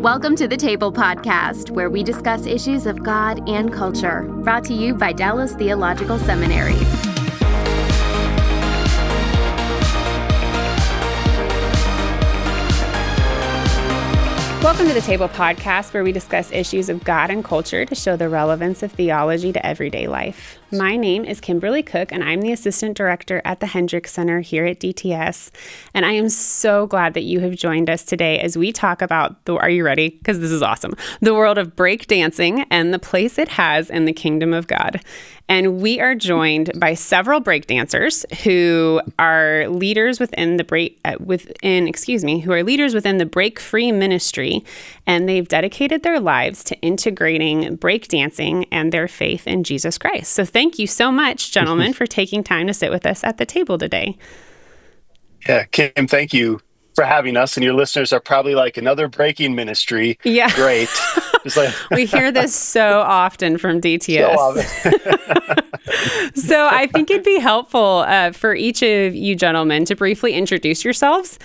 Welcome to the Table Podcast, where we discuss issues of God and culture, brought to you by Dallas Theological Seminary. Welcome to the Table Podcast, where we discuss issues of God and culture to show the relevance of theology to everyday life. My name is Kymberli Cook, and I'm the Assistant Director at the Hendricks Center here at DTS. And I am so glad that you have joined us today as we talk about are you ready? Because this is awesome. The world of breakdancing and the place it has in the kingdom of God. And we are joined by several breakdancers who are leaders within the Break Free Ministry, and they've dedicated their lives to integrating breakdancing and their faith in Jesus Christ. So thank you so much, gentlemen, for taking time to sit with us at the table today. Yeah, Kim, thank you for having us. And your listeners are probably like, another breaking ministry. Yeah. Great. Just like we hear this so often from DTS. So I think it'd be helpful for each of you gentlemen to briefly introduce yourselves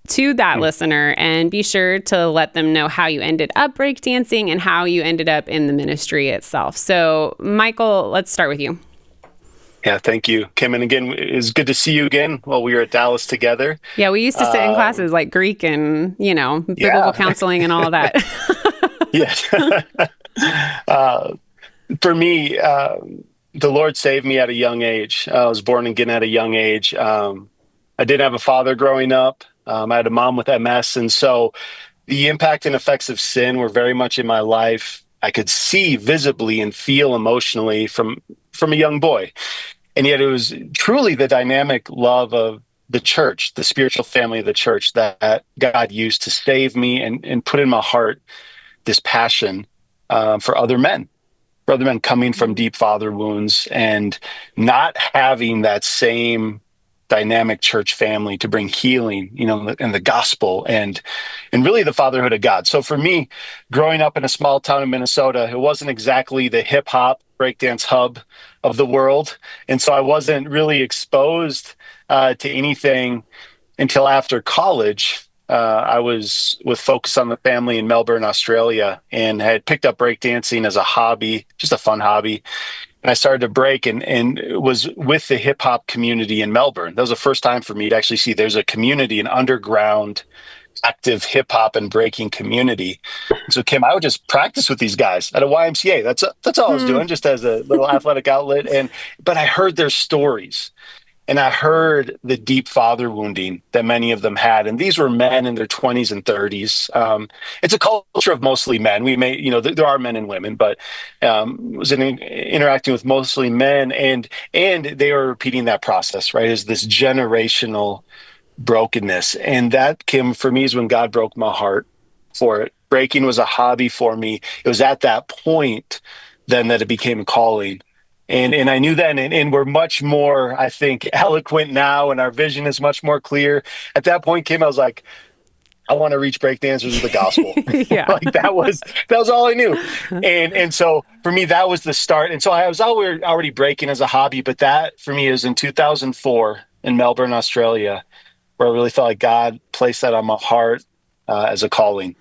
to that listener, and be sure to let them know how you ended up breakdancing and how you ended up in the ministry itself. So Michael, let's start with you. Yeah, thank you, Kim. And again, it's good to see you again while we were at Dallas together. Yeah, we used to sit in classes like Greek and, biblical counseling and all of that. Yes. For me, the Lord saved me at a young age. I was born again at a young age. I didn't have a father growing up. I had a mom with MS. And so the impact and effects of sin were very much in my life. I could see visibly and feel emotionally from a young boy. And yet it was truly the dynamic love of the church, the spiritual family of the church, that God used to save me and put in my heart this passion for other men coming from deep father wounds and not having that same dynamic church family to bring healing, and the gospel and really the fatherhood of God. So for me, growing up in a small town in Minnesota, it wasn't exactly the hip hop breakdance hub of the world. And so I wasn't really exposed to anything until after college. I was with Focus on the Family in Melbourne, Australia, and had picked up breakdancing as a hobby, just a fun hobby. And I started to break and was with the hip hop community in Melbourne. That was the first time for me to actually see there's a community, an underground, active hip hop and breaking community. So Kim, I would just practice with these guys at a YMCA. That's all I was doing, just as a little athletic outlet. But I heard their stories. And I heard the deep father wounding that many of them had. And these were men in their 20s and 30s. It's a culture of mostly men. We may, there are men and women, but was interacting with mostly men. And they were repeating that process, right? Is this generational brokenness. And that, Kim, for me, is when God broke my heart for it. Breaking was a hobby for me. It was at that point then that it became a calling. And I knew then, and we're much more, I think, eloquent now, and our vision is much more clear. At that point, Kim, I was like, I want to reach breakdancers with the gospel. Yeah. Like that was all I knew. And so for me, that was the start. And so I was already breaking as a hobby, but that for me is in 2004 in Melbourne, Australia, where I really felt like God placed that on my heart as a calling.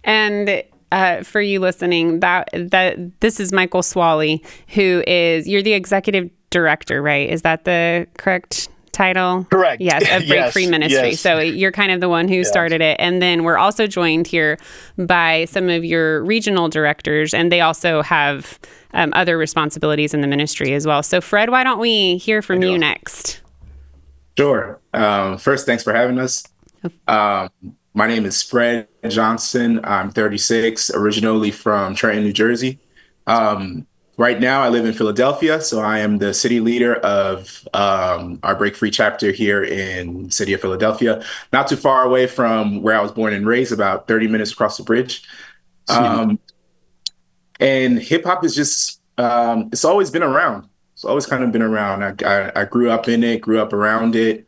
And for you listening, that this is Michael Swalley, you're the executive director, right? Is that the correct title? Correct. Yes, of Break Free Ministries. Yes. So you're kind of the one who started it. And then we're also joined here by some of your regional directors, and they also have other responsibilities in the ministry as well. So Fred, why don't we hear from you next? Sure. First, thanks for having us. My name is Fred Johnson. I'm 36, originally from Trenton, New Jersey. Right now, I live in Philadelphia, so I am the city leader of our Break Free chapter here in the city of Philadelphia, not too far away from where I was born and raised, about 30 minutes across the bridge. And hip hop is just, it's always been around. It's always kind of been around. I grew up in it, grew up around it,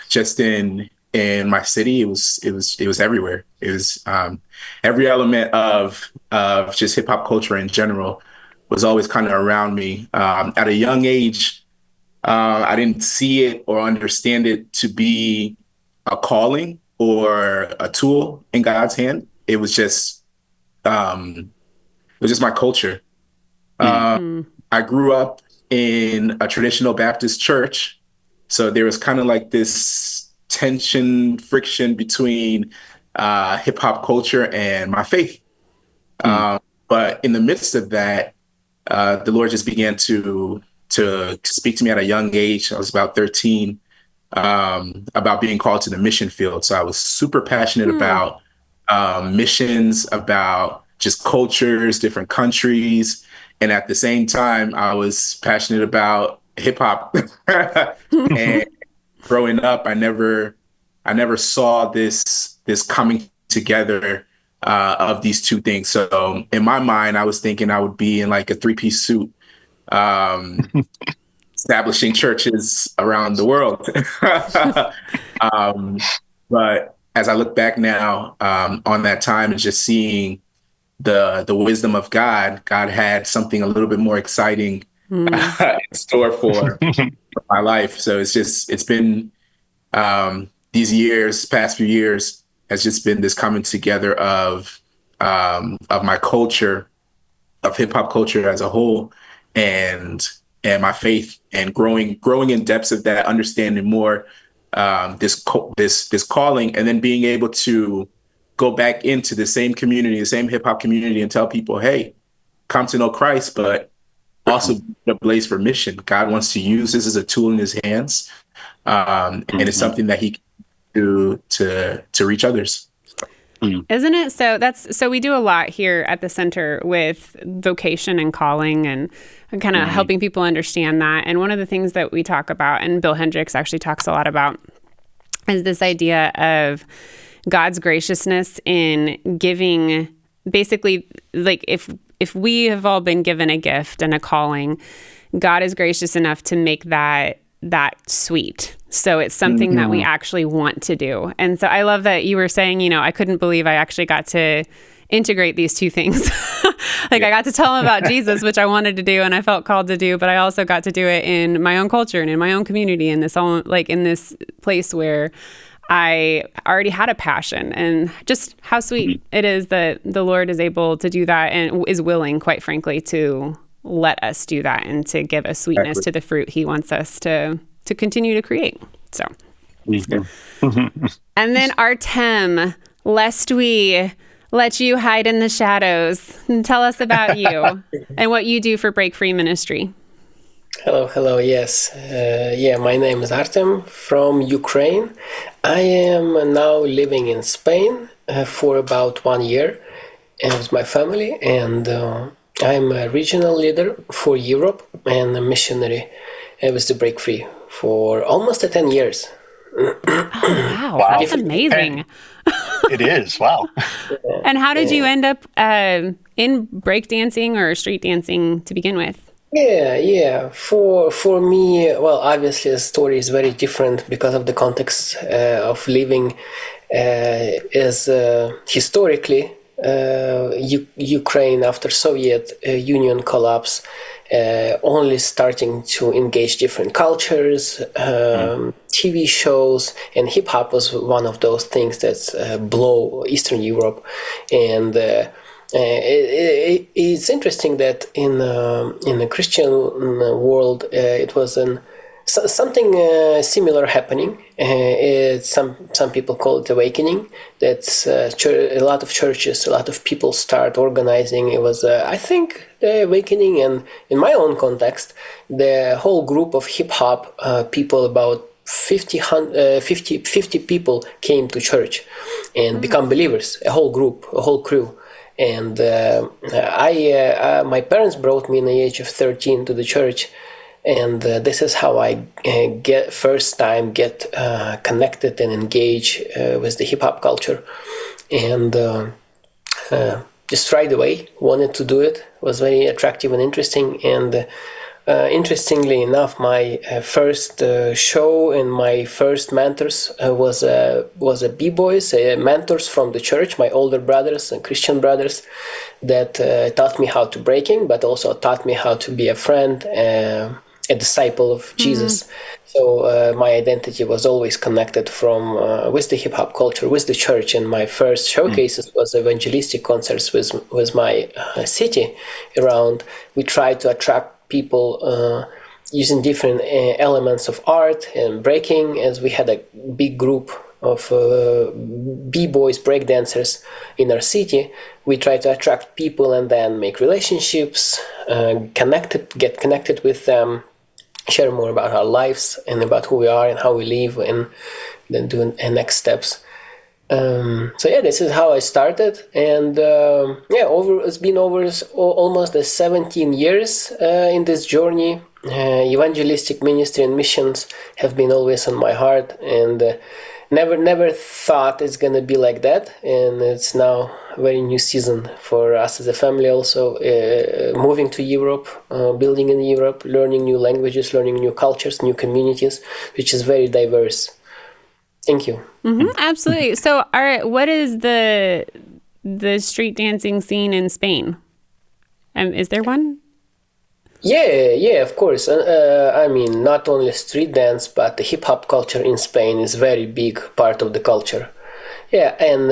just in my city. It was everywhere. It was every element of just hip hop culture in general was always kind of around me. At a young age, I didn't see it or understand it to be a calling. or a tool in God's hand. It was just my culture. I grew up in a traditional Baptist church, so there was kind of like this tension, friction between hip hop culture and my faith. But in the midst of that, the Lord just began to speak to me at a young age. I was about 13, about being called to the mission field. So I was super passionate about missions, about just cultures, different countries. And at the same time, I was passionate about hip hop. And growing up, I never saw this coming together of these two things. So in my mind, I was thinking I would be in like a three-piece suit, establishing churches around the world. But as I look back now on that time and just seeing the wisdom of God, God had something a little bit more exciting in store for my life. So it's been past few years has just been this coming together of my culture, of hip hop culture as a whole, and my faith, and growing in depths of that, understanding more this calling, and then being able to go back into the same community, the same hip hop community, and tell people, hey, come to know Christ, but also be a blaze for mission. God wants to use this as a tool in his hands. And it's something that he can do to reach others. Isn't it? So we do a lot here at the center with vocation and calling and kind of helping people understand that. And one of the things that we talk about, and Bill Hendricks actually talks a lot about, is this idea of God's graciousness in giving, basically, like if we have all been given a gift and a calling, God is gracious enough to make that sweet. So it's something that we actually want to do. And so I love that you were saying, I couldn't believe I actually got to integrate these two things. I got to tell them about Jesus, which I wanted to do and I felt called to do, but I also got to do it in my own culture and in my own community, in this place where I already had a passion. And just how sweet it is that the Lord is able to do that and is willing, quite frankly, to let us do that and to give a sweetness to the fruit he wants us to continue to create. So, and then Artem, lest we let you hide in the shadows, tell us about you and what you do for Break Free Ministry. Hello. Yes. My name is Artem from Ukraine. I am now living in Spain for about 1 year with my family, and I'm a regional leader for Europe and a missionary with the Break Free for almost 10 years. Oh, wow. That's amazing. It is. Wow. And how did you end up in breakdancing or street dancing to begin with? Yeah. For me, well, obviously the story is very different because of the context of living as historically Ukraine after Soviet Union collapse, only starting to engage different cultures, TV shows, and hip hop was one of those things that blow Eastern Europe. And it's interesting that in the Christian world, it was something similar happening. Some people call it awakening. That's a lot of churches, a lot of people start organizing. It was, I think, the awakening. And in my own context, the whole group of hip hop people, about 50 people came to church and become believers. A whole group, a whole crew. And my parents brought me in the age of 13 to the church, and this is how I get connected and engage with the hip hop culture, and just right away wanted to do it. Was very attractive and interesting, and interestingly enough, my first show and my first mentors was a b-boys, mentors from the church, my older brothers and Christian brothers, that taught me how to breaking, but also taught me how to be a friend a disciple of Jesus. So my identity was always connected from with the hip hop culture, with the church. And my first showcases was evangelistic concerts with my city around. We tried to attract people using different elements of art and breaking, as we had a big group of b-boys, breakdancers in our city. We try to attract people and then make relationships, get connected with them, share more about our lives and about who we are and how we live, and then do next steps. So yeah, this is how I started, and it's been over almost 17 years in this journey. Evangelistic ministry and missions have been always on my heart, and never thought it's gonna be like that. And it's now a very new season for us as a family. Also, moving to Europe, building in Europe, learning new languages, learning new cultures, new communities, which is very diverse. Thank you. Absolutely. So, what is the street dancing scene in Spain? Is there one? Yeah, of course. I mean, not only street dance, but the hip hop culture in Spain is very big part of the culture. Yeah, and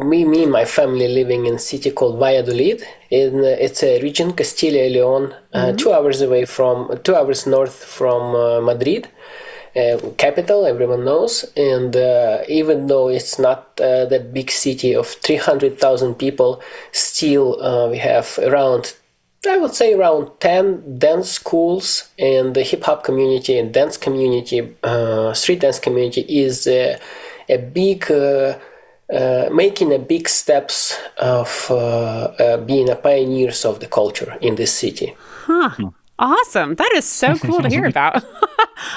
me and my family living in a city called Valladolid. It's a region, Castilla y León, 2 hours north from Madrid. Capital, everyone knows, and even though it's not that big city of 300,000 people, still we have around 10 dance schools, and the hip-hop community and dance community, street dance community is a big, making a big steps of being a pioneers of the culture in this city. Awesome. That is so cool to hear about.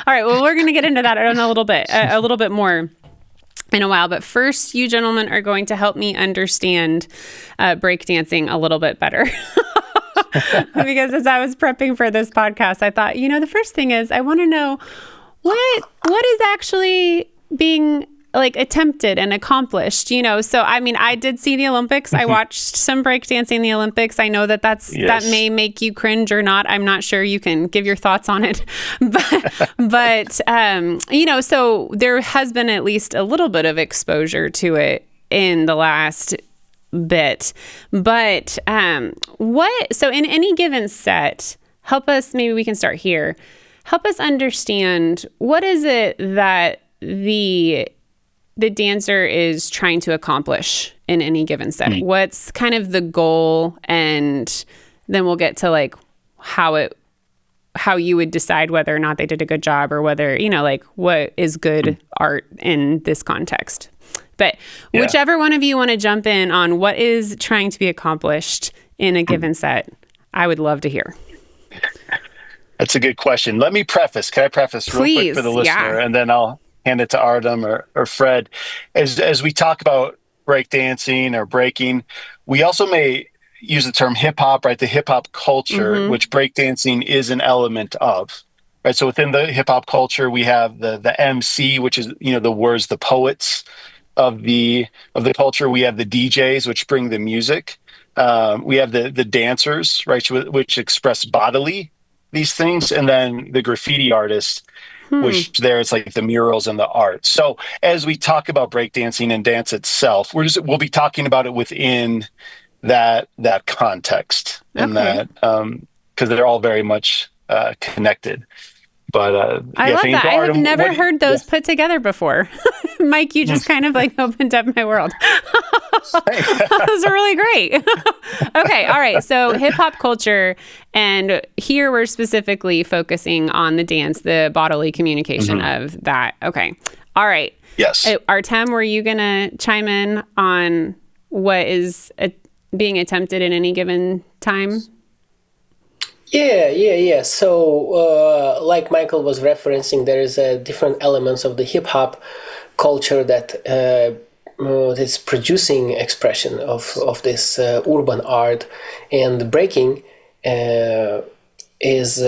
All right. Well, we're going to get into that in a little bit more in a while. But first, you gentlemen are going to help me understand breakdancing a little bit better. Because as I was prepping for this podcast, I thought, the first thing is I want to know what is actually being attempted and accomplished, So, I mean, I did see the Olympics. I watched some breakdancing in the Olympics. I know that that may make you cringe or not. I'm not sure. You can give your thoughts on it. But so there has been at least a little bit of exposure to it in the last bit. But so in any given set, help us, maybe we can start here. Help us understand, what is it that the dancer is trying to accomplish in any given set? What's kind of the goal? And then we'll get to how you would decide whether or not they did a good job, or whether, what is good art in this context. But whichever one of you want to jump in on what is trying to be accomplished in a given set, I would love to hear. That's a good question. Let me preface. Can I preface real quick for the listener? And then I'll hand it to Artem or Fred. As we talk about breakdancing or breaking, we also may use the term hip hop, right? The hip hop culture, which breakdancing is an element of, right? So within the hip hop culture, we have the MC, which is, the words, the poets of the culture. We have the DJs, which bring the music. We have the dancers, right, which express bodily these things, and then the graffiti artists, which there it's like the murals and the art. So as we talk about breakdancing and dance itself, we'll be talking about it within that context, and that because they're all very much connected. But I love that. I have never heard those put together before. Mike, you just kind of opened up my world. Those are really great. Okay. All right. So hip hop culture, and here we're specifically focusing on the dance, the bodily communication of that. Okay. All right. Yes. Artem, were you going to chime in on what is being attempted at any given time? Yeah. So, like Michael was referencing, there is different elements of the hip hop culture that is producing expression of this urban art, and breaking is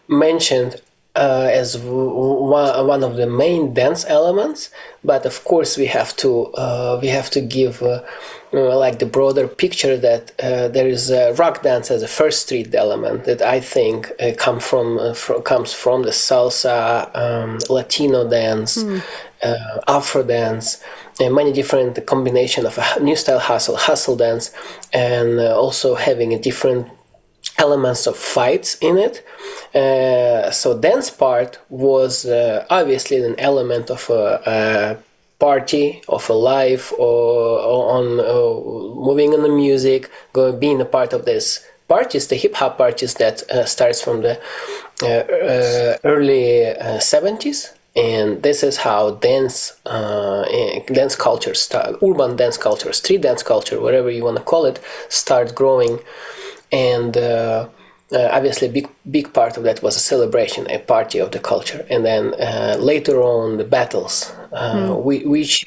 mentioned as one of the main dance elements, but of course we have to give like the broader picture that there is rock dance as a first street element that I think comes from the salsa, Latino dance, Afro dance, and many different combination of a new style hustle dance, and also having a different elements of fights in it. So dance part was obviously an element of a party, of a life, or on moving on the music, being a part of this parties, the hip hop parties that starts from the early 70s. And this is how dance culture, urban dance culture, street dance culture, whatever you want to call it, start growing. And obviously a big part of that was a celebration, a party of the culture. And then later on the battles, which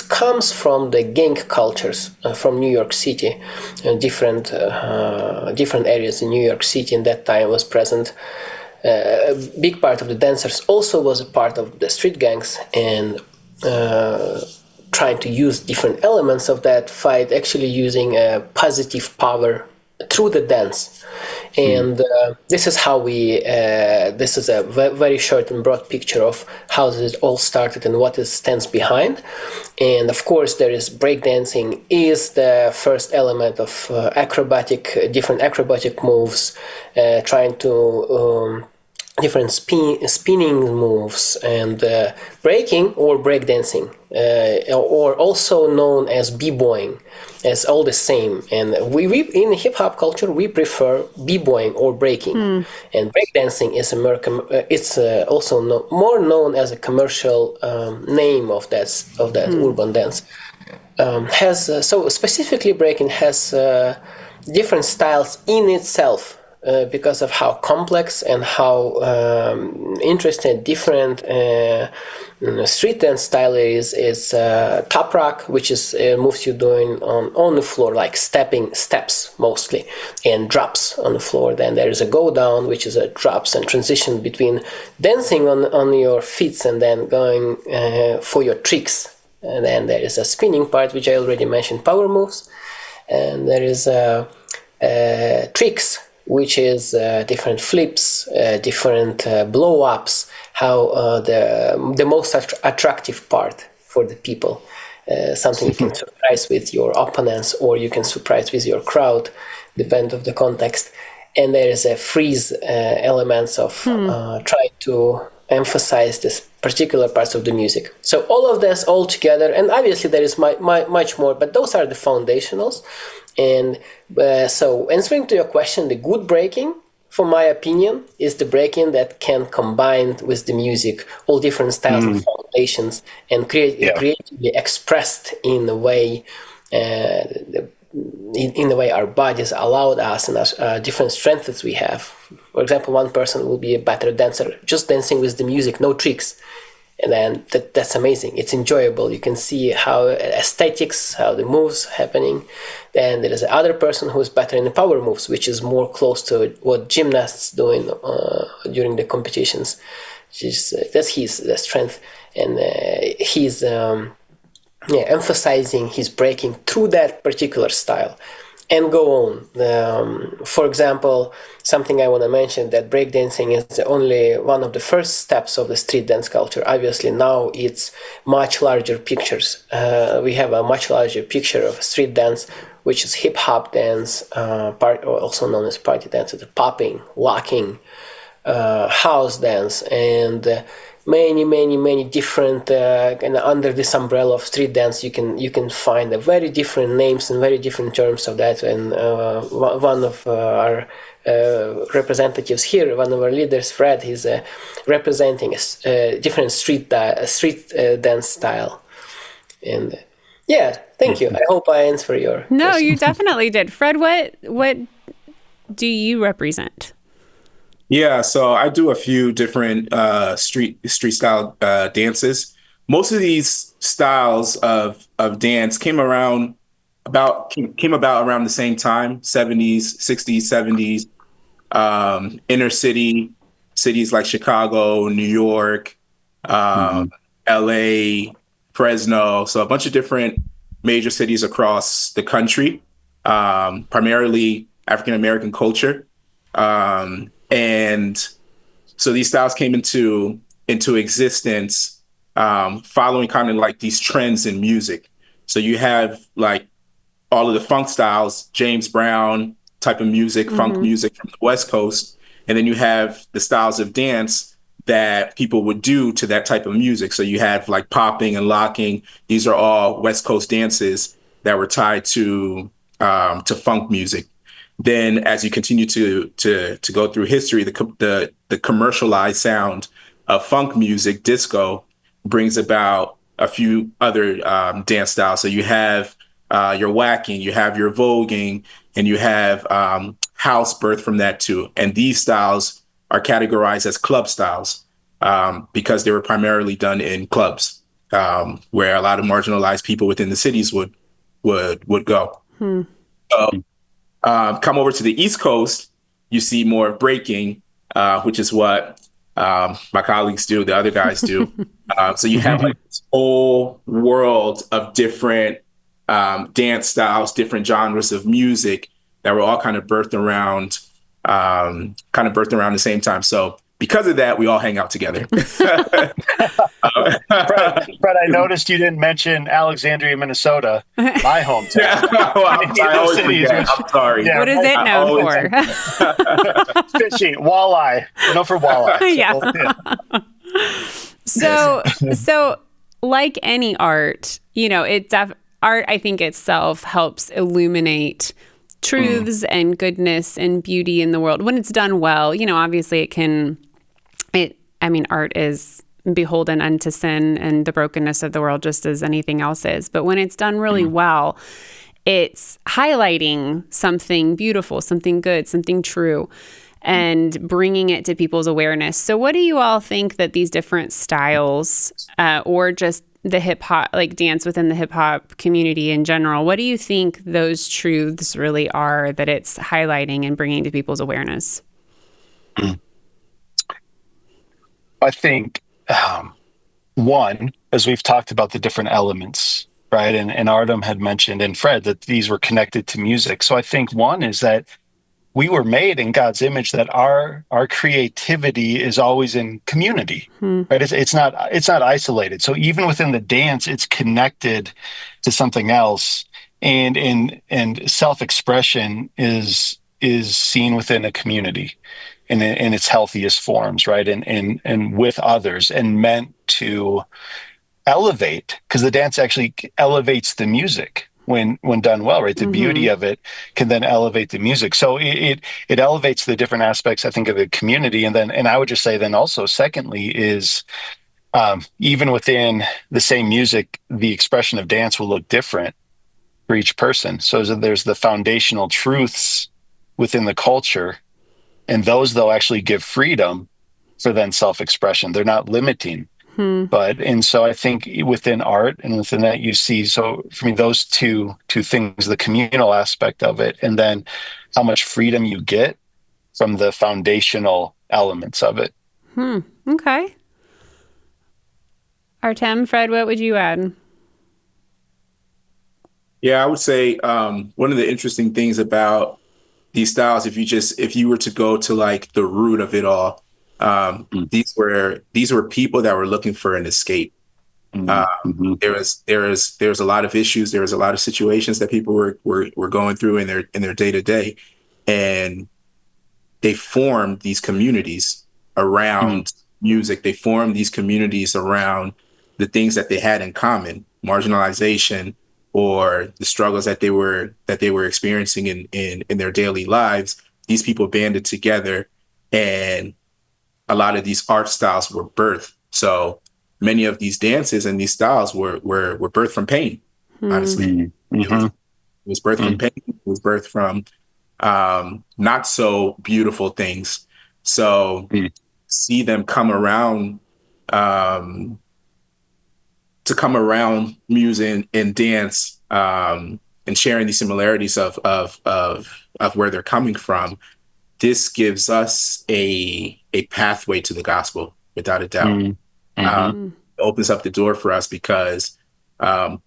comes from the gang cultures from New York City. Different areas in New York City in that time was present. A big part of the dancers also was a part of the street gangs, and trying to use different elements of that fight, actually using a positive power through the dance. And this is how this is a very short and broad picture of how this all started and what it stands behind. And of course, there is breakdancing is the first element of different acrobatic moves, trying to different spinning moves, and breaking or breakdancing, or also known as b-boying, as all the same. And we in hip hop culture we prefer b-boying or breaking, and breakdancing is it's also more known as a commercial name of that urban dance. So specifically breaking has different styles in itself. Because of how complex and how interesting different street dance style is top rock, which is moves you're doing on the floor, like steps mostly, and drops on the floor. Then there is a go down, which is a drops and transition between dancing on your feet and then going for your tricks. And then there is a spinning part, which I already mentioned, power moves, and there is tricks, which is different flips, different blow-ups, how the most attractive part for the people. Something you can surprise with your opponents, or you can surprise with your crowd, depend of the context. And there is a freeze elements of trying to emphasize this particular parts of the music. So all of this all together, and obviously there is much more, but those are the foundationals. And so answering to your question, the good breaking, for my opinion, is the breaking that can combine with the music all different styles of foundations and creatively expressed in a way in the way our bodies allowed us and different strengths that we have. For example, one person will be a better dancer just dancing with the music, no tricks. And then that's amazing. It's enjoyable. You can see how aesthetics, how the moves happening. Then there is another person who is better in the power moves, which is more close to what gymnasts doing during the competitions. That's his strength, and he's emphasizing his breaking through that particular style. And go on. For example, something I want to mention, that breakdancing is only one of the first steps of the street dance culture. Obviously, now it's much larger pictures. We have a much larger picture of street dance, which is hip hop dance, also known as party dance, the popping, locking, house dance, and many different and under this umbrella of street dance you can find very different names and very different terms of that. And one of our representatives here, one of our leaders, Fred, he's representing a different street dance style. And thank you. I hope I answer your question. You definitely did. Fred, what do you represent? Yeah, so I do a few different street style dances. Most of these styles of dance came about around the same time, 70s, 60s, 70s, inner city, cities like Chicago, New York, LA, Fresno. So a bunch of different major cities across the country, primarily African American culture. And so these styles came into existence, following kind of like these trends in music. So you have like all of the funk styles, James Brown type of music, funk music from the West Coast. And then you have the styles of dance that people would do to that type of music. So you have like popping and locking. These are all West Coast dances that were tied to funk music. Then, as you continue to go through history, the commercialized sound of funk music, disco, brings about a few other dance styles. So you have your whacking, you have your voguing, and you have house birthed from that too. And these styles are categorized as club styles because they were primarily done in clubs, where a lot of marginalized people within the cities would go. So, come over to the East Coast, you see more of breaking, which is what my colleagues do, the other guys do. So you have like this whole world of different dance styles, different genres of music that were all kind of birthed around the same time. So because of that, we all hang out together. Fred, I noticed you didn't mention Alexandria, Minnesota, my hometown. I always forget. I'm sorry. Yeah, what is it known for? Fishing, walleye. For walleye. So like any art, art, I think itself helps illuminate truths and goodness and beauty in the world when it's done well. Obviously art is beholden unto sin and the brokenness of the world, just as anything else is. But when it's done really well, it's highlighting something beautiful, something good, something true, and bringing it to people's awareness. So what do you all think that these different styles, or just the hip hop, like dance within the hip hop community in general, what do you think those truths really are that it's highlighting and bringing to people's awareness? I think one, as we've talked about the different elements, right? And Artem had mentioned, and Fred, that these were connected to music. So I think one is that we were made in God's image, that our creativity is always in community, right? It's not isolated. So even within the dance, it's connected to something else, and self-expression is seen within a community in its healthiest forms, right? And with others, and meant to elevate, because the dance actually elevates the music when done well, right? The beauty of it can then elevate the music. So it elevates the different aspects, I think, of the community. And I would just say then also, secondly, is even within the same music, the expression of dance will look different for each person. So there's the foundational truths within the culture, and those, though, actually give freedom for then self-expression. They're not limiting. And so I think within art and within that, you see, so for me, those two things, the communal aspect of it, and then how much freedom you get from the foundational elements of it. Okay. Artem, Fred, what would you add? Yeah, I would say one of the interesting things about these styles, if you were to go to like the root of it all, these were people that were looking for an escape. There was a lot of issues. There was a lot of situations that people were going through in their day to day, and they formed these communities around music. They formed these communities around the things that they had in common, marginalization, or the struggles that they were experiencing in their daily lives. These people banded together, and a lot of these art styles were birthed. So many of these dances and these styles were birthed from pain. Honestly, it was birthed from pain. It was birthed from not so beautiful things. So see them come around, to come around music and dance, and sharing these similarities of where they're coming from. This gives us a a pathway to the gospel, without a doubt. Mm-hmm. It opens up the door for us because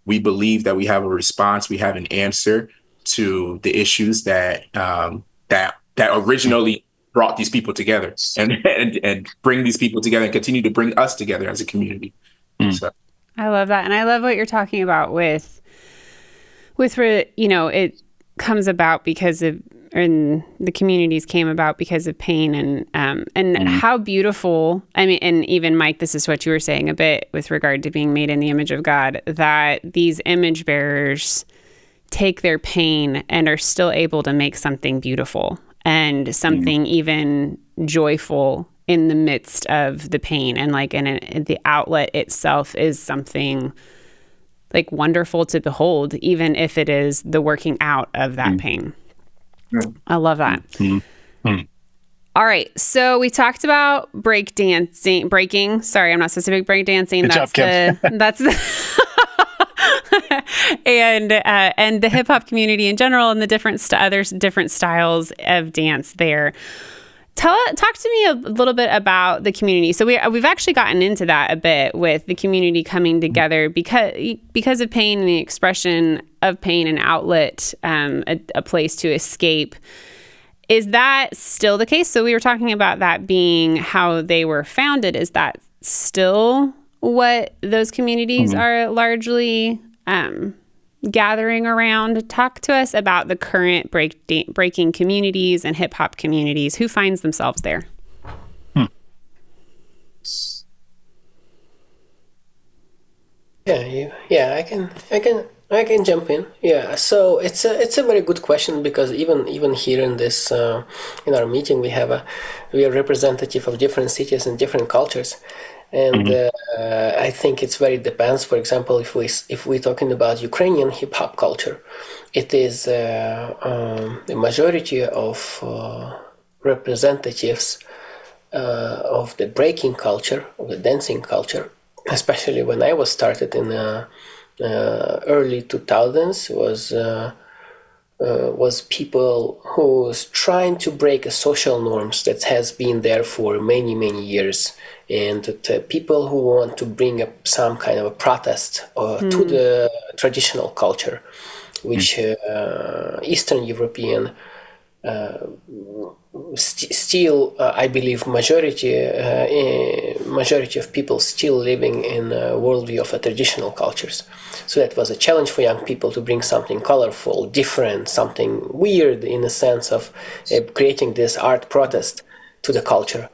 we believe that we have a response, we have an answer to the issues that originally brought these people together and bring these people together and continue to bring us together as a community. So I love that. And I love what you're talking about with, it comes about because of, and the communities came about because of pain and how beautiful, I mean, and even Mike, this is what you were saying a bit with regard to being made in the image of God, that these image bearers take their pain and are still able to make something beautiful and something even joyful in the midst of the pain. And like, and the outlet itself is something like wonderful to behold, even if it is the working out of that pain. I love that. All right. So we talked about breaking. Sorry, I'm not supposed to be breakdancing. Good job, Kim. That's the and the hip hop community in general and the different styles of dance there. Talk to me a little bit about the community. So we've actually gotten into that a bit with the community coming together because of pain and the expression of pain and outlet, a place to escape. Is that still the case? So we were talking about that being how they were founded. Is that still what those communities are largely gathering around? Talk to us about the current breaking communities and hip hop communities. Who finds themselves there? I can jump in. Yeah, so it's a very good question, because even here in this in our meeting we are representative of different cities and different cultures. And I think it's very depends. For example, if we're talking about Ukrainian hip hop culture, it is the majority of representatives of the breaking culture, of the dancing culture. Especially when I was started in early 2000s, was people who's trying to break a social norms that has been there for many years, and people who want to bring up some kind of a protest to the traditional culture, which Eastern European still, I believe, majority of people still living in a worldview of traditional cultures. So that was a challenge for young people to bring something colorful, different, something weird, in the sense of creating this art protest to the culture.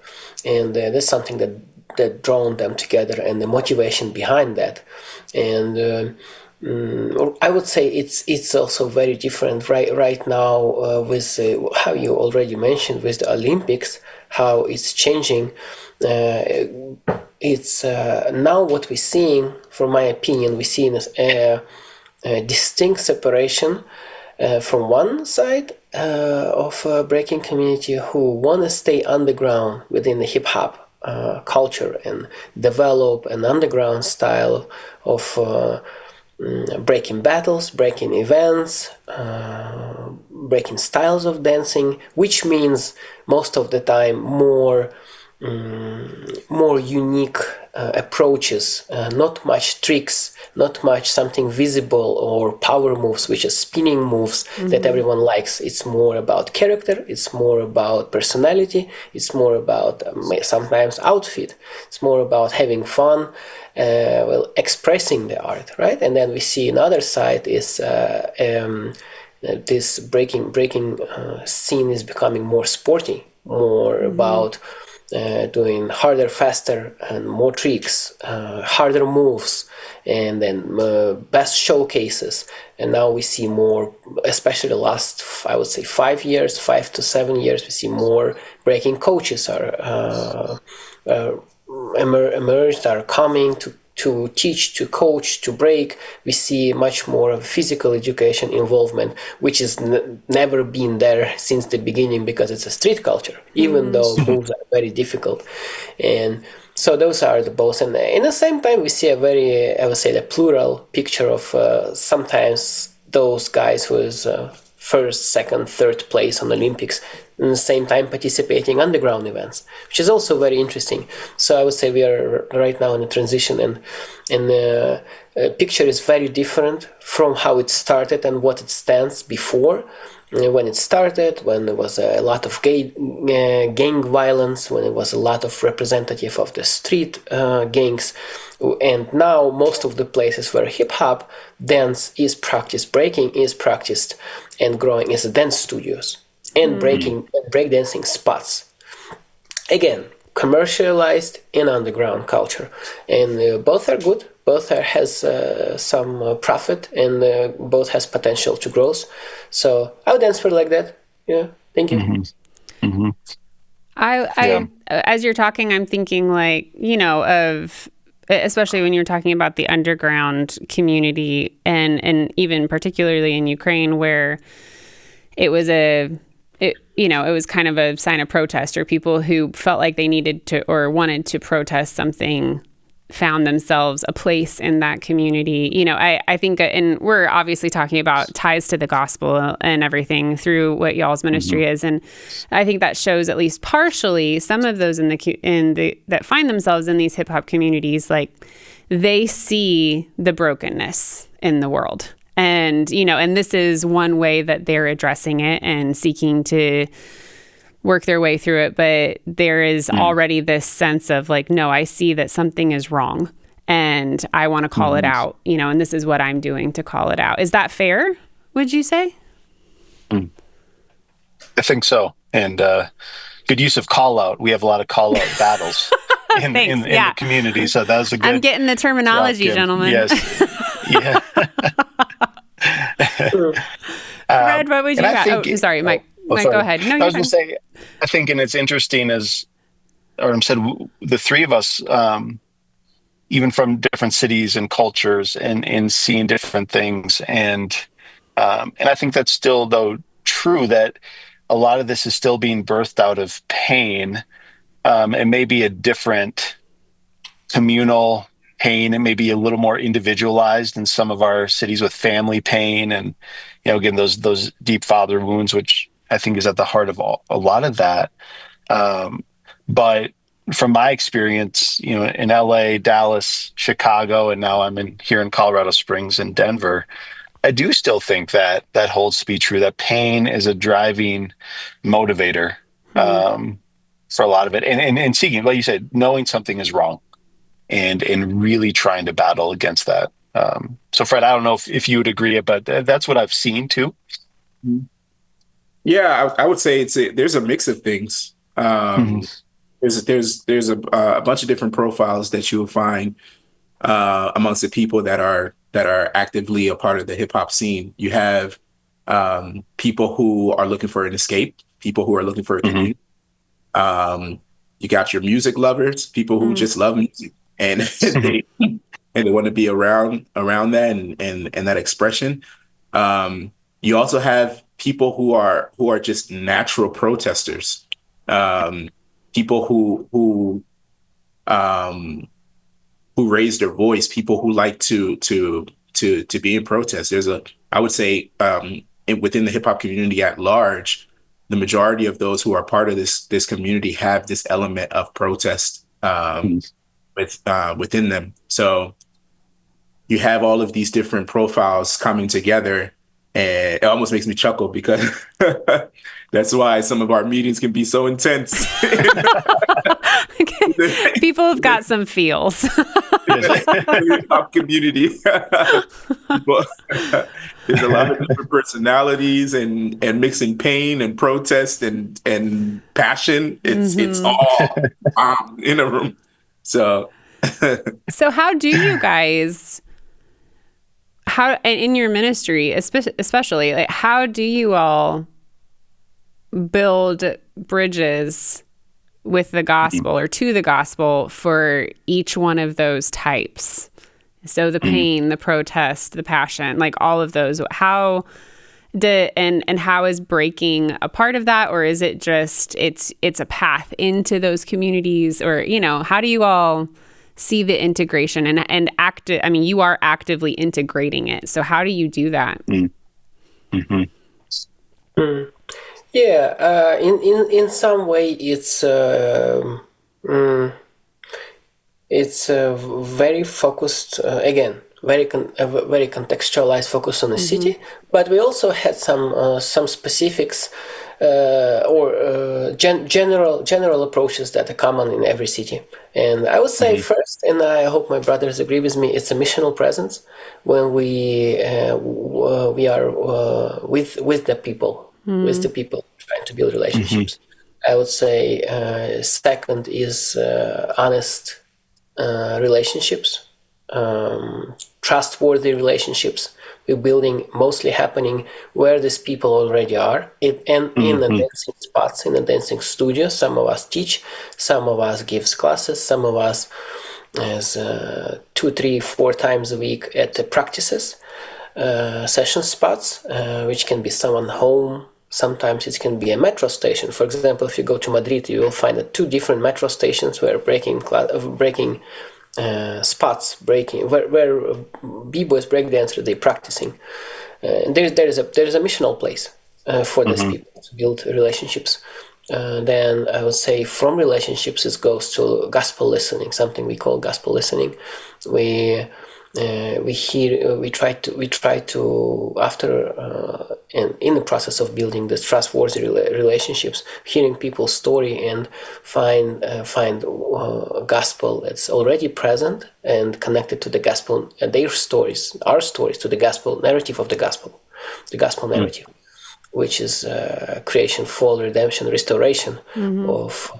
And that's something that drawn them together, and the motivation behind that. And I would say it's also very different right now with how you already mentioned with the Olympics, how it's changing. It's now what we're seeing, from my opinion, we're seeing a distinct separation from one side of a breaking community who want to stay underground within the hip hop culture and develop an underground style of breaking battles, breaking events, breaking styles of dancing, which means most of the time more unique approaches, not much tricks, not much something visible or power moves, which is spinning moves that everyone likes. It's more about character, it's more about personality, it's more about sometimes outfit, it's more about having fun, expressing the art, right? And then we see another side is this breaking scene is becoming more sporty, more about doing harder, faster, and more tricks, harder moves, and then best showcases. And now we see more, especially the last, I would say 5 to 7 years, we see more breaking coaches are emerged, are coming to teach, to coach, to break. We see much more of physical education involvement, which has never been there since the beginning, because it's a street culture, even though moves are very difficult. And so those are the both. And in the same time, we see a very, I would say, the plural picture of sometimes those guys who is first, second, third place on Olympics, at the same time participating underground events, which is also very interesting. So I would say we are right now in a transition, and the picture is very different from how it started and what it stands before. When it started, when there was a lot of gang violence, when it was a lot of representative of the street gangs, and now most of the places where hip-hop dance is practiced, breaking is practiced and growing is dance studios and breakdancing spots. Again, commercialized and underground culture, and both are good. Both has some profit, and both has potential to growth. So I would answer like that. Yeah, thank you. Mm-hmm. Mm-hmm. I as you're talking, I'm thinking of especially when you're talking about the underground community, and even particularly in Ukraine, where it was it was kind of a sign of protest, or people who felt like they needed to or wanted to protest something found themselves a place in that community. I think, and we're obviously talking about ties to the gospel and everything through what y'all's ministry is, and I think that shows at least partially some of those that find themselves in these hip hop communities, like they see the brokenness in the world, and and this is one way that they're addressing it and seeking to work their way through it. But there is already this sense of no, I see that something is wrong and I want to call it out, and this is what I'm doing to call it out. Is that fair, would you say? I think so. And good use of call out. We have a lot of call out battles in the community. So that was a good. I'm getting the terminology, gentlemen. Yes. Yeah. Fred, what would you got? Sorry, Mike. Mike, go ahead. No, I was going to say, I think, and it's interesting, as Artem said, the three of us, even from different cities and cultures, and seeing different things, and I think that's still, though, true, that a lot of this is still being birthed out of pain, and maybe a different communal pain, and maybe a little more individualized in some of our cities with family pain, and again those deep father wounds, which I think is at the heart of a lot of that. But from my experience, in LA, Dallas, Chicago, and now I'm here in Colorado Springs and Denver, I do still think that holds to be true, that pain is a driving motivator for a lot of it. And seeking, like you said, knowing something is wrong and really trying to battle against that. So Fred, I don't know if you would agree, but that's what I've seen too. Yeah, I would say there's a mix of things. There's a bunch of different profiles that you will find amongst the people that are actively a part of the hip hop scene. You have people who are looking for an escape, people who are looking for a community. You got your music lovers, people who just love music and they want to be around that and that expression. You also have people who are just natural protesters, people who raise their voice, people who like to be in protest. I would say within the hip hop community at large, the majority of those who are part of this community have this element of protest within them. So you have all of these different profiles coming together, and it almost makes me chuckle because that's why some of our meetings can be so intense. People have got some feels. Hip hop community. There's a lot of different personalities and mixing pain and protest and passion. It's all in a room. So how do you guys? In your ministry, especially, like, how do you all build bridges with the gospel or to the gospel for each one of those types? So the pain, the protest, the passion, like all of those. How is breaking a part of that, or is it just it's a path into those communities, or how do you all see the integration and active? I mean, you are actively integrating it. So how do you do that? Yeah, in some way, it's very focused again, very contextualized focus on the city. But we also had some specifics or general approaches that are common in every city. And I would say first, and I hope my brothers agree with me, it's a missional presence when we are with the people, trying to build relationships. I would say second is honest relationships, trustworthy relationships. We're building mostly happening where these people already are, and in the dancing spots, in the dancing studio. Some of us teach, some of us gives classes, some of us as 2, 3, 4 times a week at the practices, session spots, which can be someone home. Sometimes it can be a metro station. For example, if you go to Madrid, you will find that 2 different metro stations where breaking spots, where b-boys, breakdancers, they practicing. There is a missional place for these people to build relationships. Then I would say from relationships it goes to gospel listening, something we call gospel listening. We try to after in the process of building this trustworthy relationships, hearing people's story and find gospel that's already present and connected to the gospel, their stories, our stories, to the gospel narrative of the gospel narrative, which is creation, fall, redemption, restoration of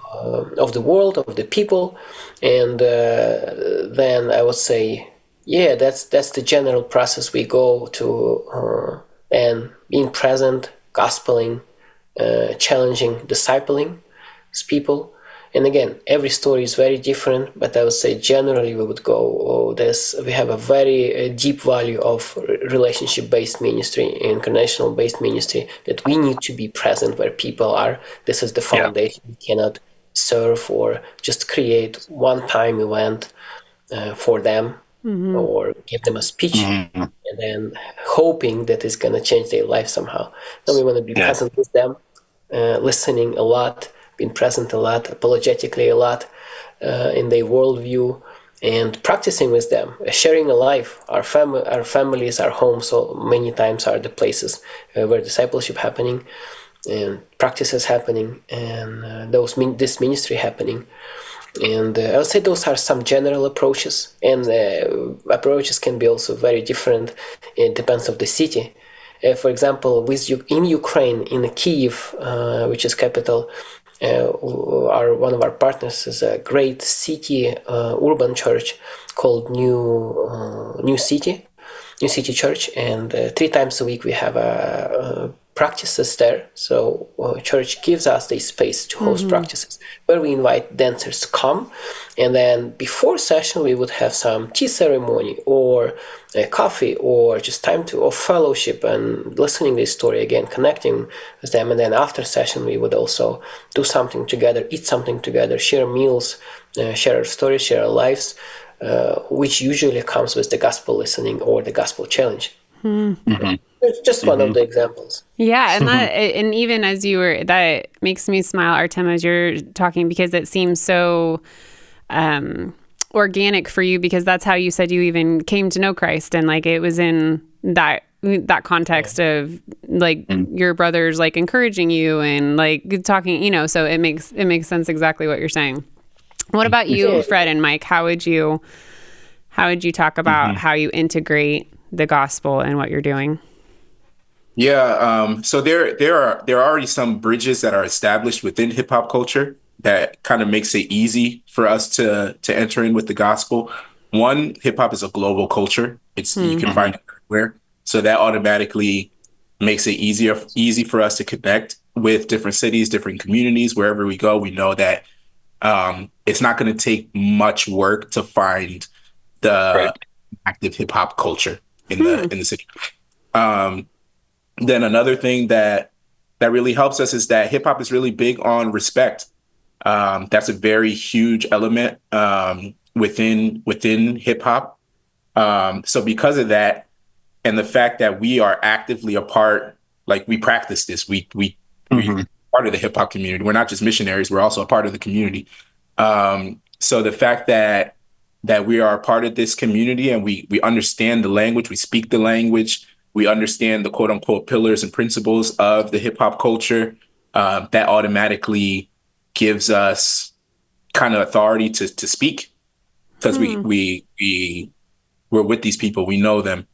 the world, of the people. And then I would say, yeah, that's the general process we go to, and being present, gospeling, challenging, discipling people. And again, every story is very different, but I would say generally we would go, we have a very deep value of relationship-based ministry, incarnational-based ministry, that we need to be present where people are. This is the foundation. We cannot serve or just create one-time event for them or give them a speech and then hoping that it's going to change their life somehow. No, we want to be present with them, listening a lot, being present a lot, apologetically a lot in their worldview, and practicing with them, sharing a life. Our families, our homes, so many times are the places where discipleship happening and practices happening, and this ministry happening. And I would say those are some general approaches, and approaches can be also very different. It depends on the city. For example, in Ukraine, in Kyiv, which is capital, one of our partners is a great city urban church called New City Church, and 3 times a week we have practices there. So church gives us the space to host practices where we invite dancers to come, and then before session we would have some tea ceremony or a coffee or just time of fellowship and listening this story again, connecting with them. And then after session we would also do something together, eat something together, share meals, share our stories, share our lives, which usually comes with the gospel listening or the gospel challenge. It's just one of the examples. Yeah, and and even as that makes me smile, Artem, as you're talking, because it seems so organic for you, because that's how you said you even came to know Christ, and like it was in that context of like your brothers like encouraging you and like talking, so it makes sense exactly what you're saying. What about you, Fred and Mike? How would you talk about how you integrate the gospel and what you're doing? Yeah, so there are already some bridges that are established within hip hop culture that kind of makes it easy for us to enter in with the gospel. One, hip hop is a global culture. You can find it everywhere, so that automatically makes it easy for us to connect with different cities, different communities. Wherever we go, we know that it's not going to take much work to find the active hip hop culture in the city. Then another thing that really helps us is that hip hop is really big on respect. That's a very huge element within hip hop. So because of that, and the fact that we are actively a part, like we practice this, we Mm-hmm. part of the hip hop community. We're not just missionaries; we're also a part of the community. So the fact that we are a part of this community and we understand the language, we speak the language, we understand the quote unquote pillars and principles of the hip hop culture, that automatically gives us kind of authority to speak, because we're with these people, we know them.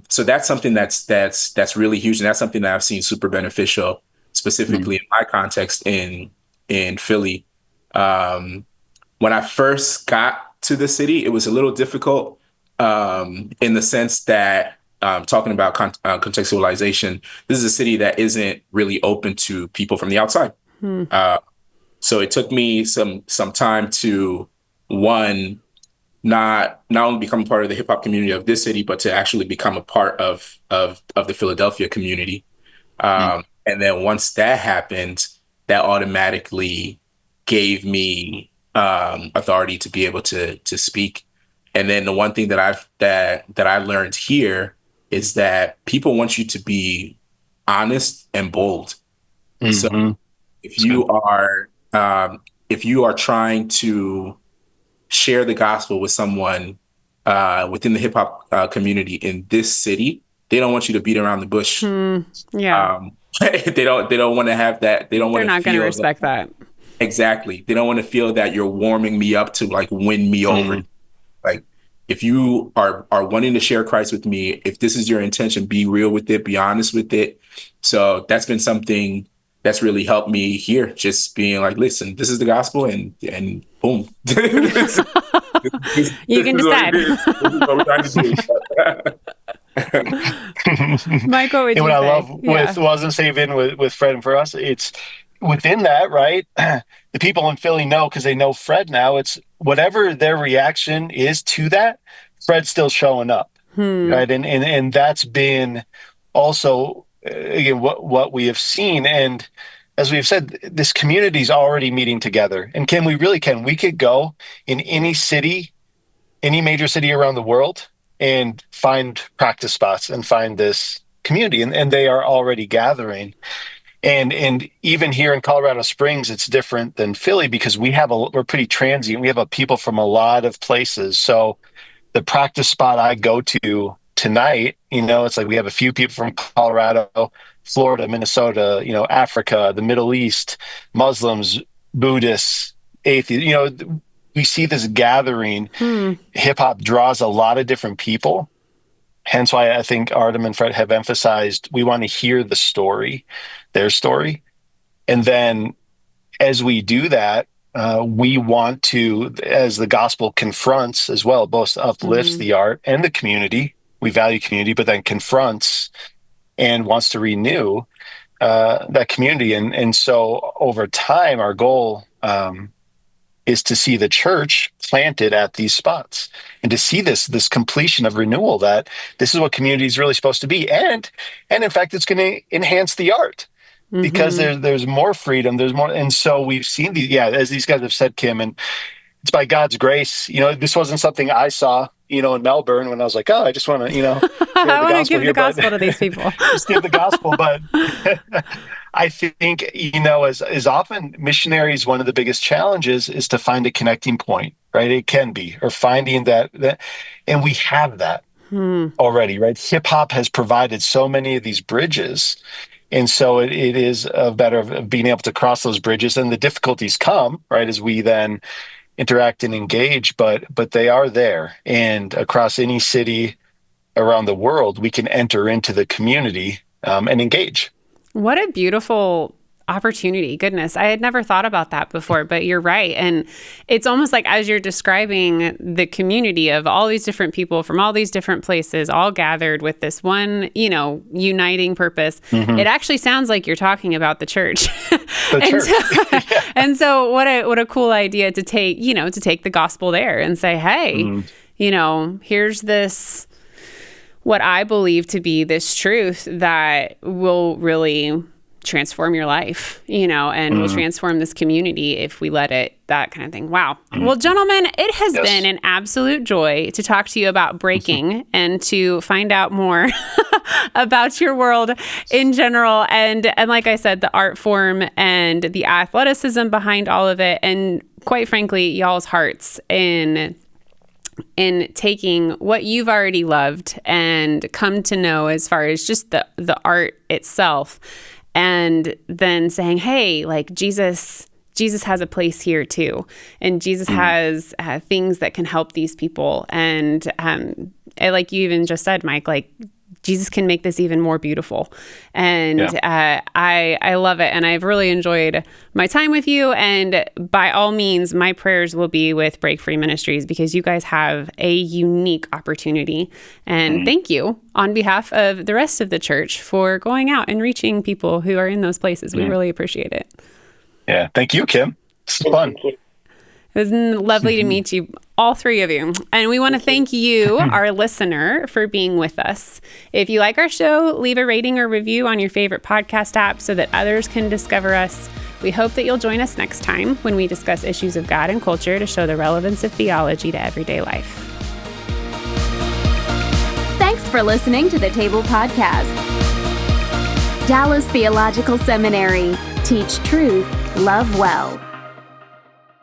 So that's something that's really huge, and that's something that I've seen super beneficial, specifically in my context in Philly. When I first got to the city, it was a little difficult, in the sense that, talking about contextualization, this is a city that isn't really open to people from the outside. So it took me some time to, one, not only become a part of the hip hop community of this city, but to actually become a part of the Philadelphia community. And then once that happened, that automatically gave me authority to be able to speak. And then the one thing that I learned here is that people want you to be honest and bold. So if you are trying to share the gospel with someone within the hip hop community in this city, they don't want you to beat around the bush. They don't want to have that. They're not going to respect that. Exactly. They don't want to feel that you're warming me up to like win me over. Like, if you are wanting to share Christ with me, if this is your intention, be real with it, be honest with it. So that's been something that's really helped me here, just being like, listen, this is the gospel, and boom. You can decide. This is what we're trying to do. Mike, what would you say? What I love with Wasn't Saving with Fred and for us, it's within that, right? The people in Philly know, because they know Fred now, it's whatever their reaction is to that, Fred's still showing up. Right. And that's been also, again, what we have seen. And as we've said, this community is already meeting together. And we could go in any city, any major city around the world, and find practice spots and find this community. And they are already gathering. And even here in Colorado Springs, it's different than Philly, because we're pretty transient. We have people from a lot of places. So the practice spot I go to tonight, it's like we have a few people from Colorado, Florida, Minnesota, Africa, the Middle East, Muslims, Buddhists, atheists. We see this gathering. Hip hop draws a lot of different people. Hence why I think Artem and Fred have emphasized we want to hear the story, their story. And then as we do that, we want to, as the gospel confronts as well, both uplifts the art and the community. We value community, but then confronts and wants to renew that community. And so over time, our goal is to see the church planted at these spots, and to see this completion of renewal, that this is what community is really supposed to be. And in fact, it's going to enhance the art, because there's more freedom, there's more. And so we've seen as these guys have said, Kim, and it's by God's grace. This wasn't something I saw, in Melbourne, when I was like, oh, I just want to, I want to give the gospel to these people. Just give the gospel. But I think, as often missionaries, one of the biggest challenges is to find a connecting point, right? It can be, or finding that, and we have that already, right? Hip hop has provided so many of these bridges. And so it is a matter of being able to cross those bridges, and the difficulties come, right, as we then interact and engage, but they are there. And across any city around the world, we can enter into the community and engage. What a beautiful opportunity. Goodness, I had never thought about that before, but you're right. And it's almost like, as you're describing the community of all these different people from all these different places, all gathered with this one, uniting purpose, it actually sounds like you're talking about the church. And so what a cool idea to take, to take the gospel there and say, hey, here's this, what I believe to be this truth that will really transform your life, and will transform this community if we let it, that kind of thing. Wow. Well, gentlemen, it has been an absolute joy to talk to you about breaking and to find out more about your world in general. And like I said, the art form and the athleticism behind all of it. And quite frankly, y'all's hearts in taking what you've already loved and come to know as far as just the art itself, and then saying, hey, like Jesus has a place here too. And Jesus has things that can help these people. And like you even just said, Mike, like Jesus can make this even more beautiful. And I love it. And I've really enjoyed my time with you. And by all means, my prayers will be with Break Free Ministries, because you guys have a unique opportunity. And thank you on behalf of the rest of the church for going out and reaching people who are in those places. We really appreciate it. Yeah. Thank you, Kim. This is fun. It was lovely to meet you, all three of you. And we want to thank you, our listener, for being with us. If you like our show, leave a rating or review on your favorite podcast app so that others can discover us. We hope that you'll join us next time when we discuss issues of God and culture to show the relevance of theology to everyday life. Thanks for listening to the Table Podcast. Dallas Theological Seminary. Teach truth, love well.